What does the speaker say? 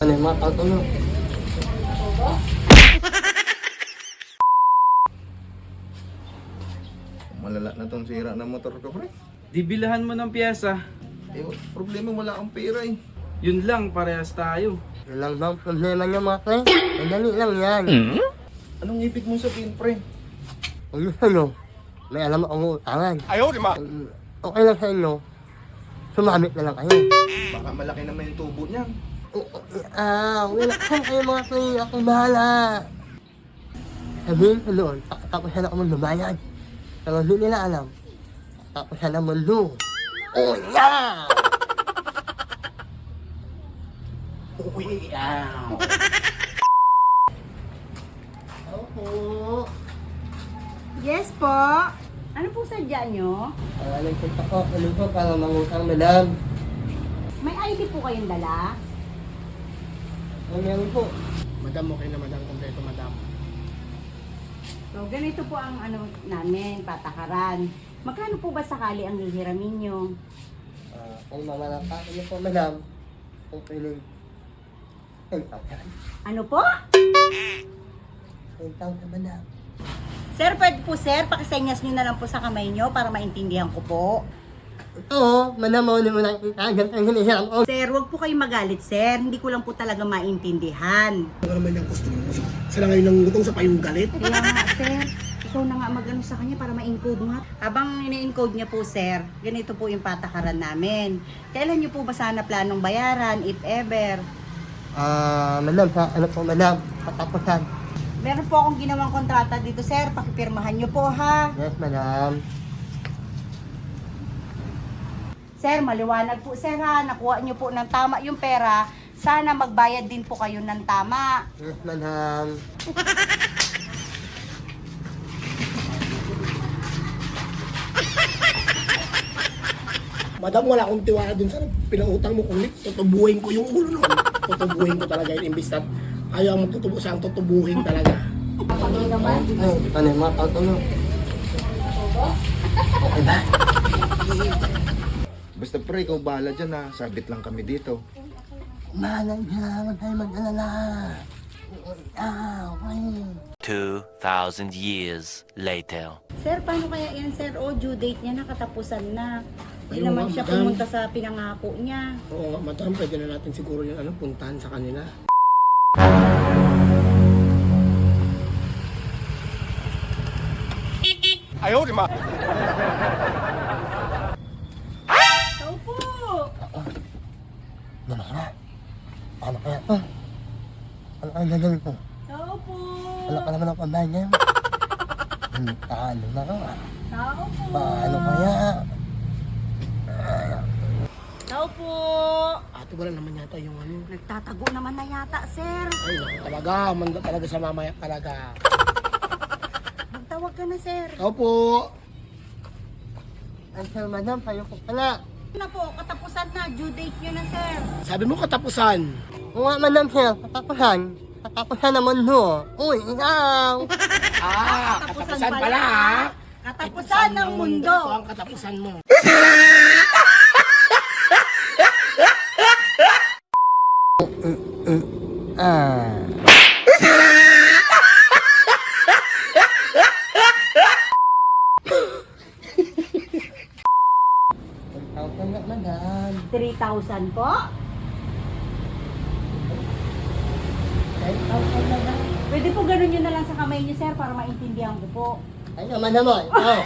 Ano yung mga ano? Malala na tong sira ng motor ko, pre. Di bilahan mo ng pyesa. Eh, problema wala akong pera eh. Yun lang, parehas tayo. Yun lang ba ang problema niya mga pre? Madali lang yan. Anong ibig mong sabihin, pre? Kung gusto nyo, may alam akong utangan. Ayaw, di ma! Okay lang sa inyo, sumamit na lang kayo. Baka malaki naman yung tubo niyan. Wala saan kayo mga pre, ako bahala. Sabihin ko doon, tapos siya na ako magbabayad. Pero hindi nila alam, tapos siya na mundo. Oh yeah! Oh yeah! Opo. Yes po. Ano po sadya nyo? Nagpunta ko, ko para mangutang madam. May ID po kayong dala? Meron po. Madam, okay na madam. Kompleto madam. So, ganito po ang ano namin, patakaran. Magkano po ba sakali ang hihiramin nyo? Kung mamalapa ko niyo po madam, kung piling 10,000. Ano po? 10,000 madam. Sir, pwede po sir, pakisenyas nyo na lang po sa kamay nyo para maintindihan ko po. Ito, madam mo ni mo nakikita, ganito ang hinihiram ko. Sir, wag po kayong magalit sir. Hindi ko lang po talaga maintindihan. Ano naman yung customer mo? Sila ngayon ng gutong sa payong galit. Kaya nga sir, ikaw na nga mag-ano sa kanya para ma-encode nga. Habang ina-encode niya po sir, ganito po yung patakaran namin. Kailan nyo po ba sana planong bayaran, if ever? Madam, sa ano po madam, katapusan. Meron po akong ginawang kontrata dito sir, pakipirmahan nyo po ha. Yes madam. Sir, maliwanag po sir ha, nakuha nyo po ng tama yung pera. Sana magbayad din po kayo ng tama. Yes madam. Madam, wala akong tiwala dun sa pinautang mo. Kundi tutubuhin ko yung ulo nun. Tutubuhin ko talaga yun. Imbis na ayaw mo tutubo siyang tutubuhin talaga. Ay, ano yung mga ano? Okay ba? Basta pre, ikaw bahala dyan ha. Sabit lang kami dito. Mahalang siya, huwag tayo mag-alala. Okay. 2,000 years later. Sir, paano kaya yan sir? O, due date niya nakatapusan na. Hindi Ayun naman nga, siya madam. pumunta sa pinangako niya. Oo nga, madam, pwede na natin siguro yung ano, puntahan sa kanila. Ayaw, di ma! Ikaw po! Ano na? Ano kaya to? Ano kaya gagawin ko? Tao po! Wala ka naman ang pambahan niya. Talo na ka. Tao po! Paano kaya? Tao po! Ate, wala naman yata yung ano. Nagtatago naman na yata, sir. Ay, naku, talaga. Manda talaga sa mamaya talaga. Magtawag ka na, sir. Ako po. Ay, sir, madam, payo ko pala. Na po, katapusan na. Due date nyo na, sir. Sabi mo katapusan. Oo nga, madam, sir, katapusan. Katapusan naman ho. Uy, ikaw! Katapusan pala ha. Katapusan ng mundo. Ito ang katapusan mo. Ah. Tawag na, madam. 3,000 po? 10,000, madam. Pwede po ganun nyo na lang sa kamay nyo, sir, para maintindihan ko po. Ay, madam mo, ikaw.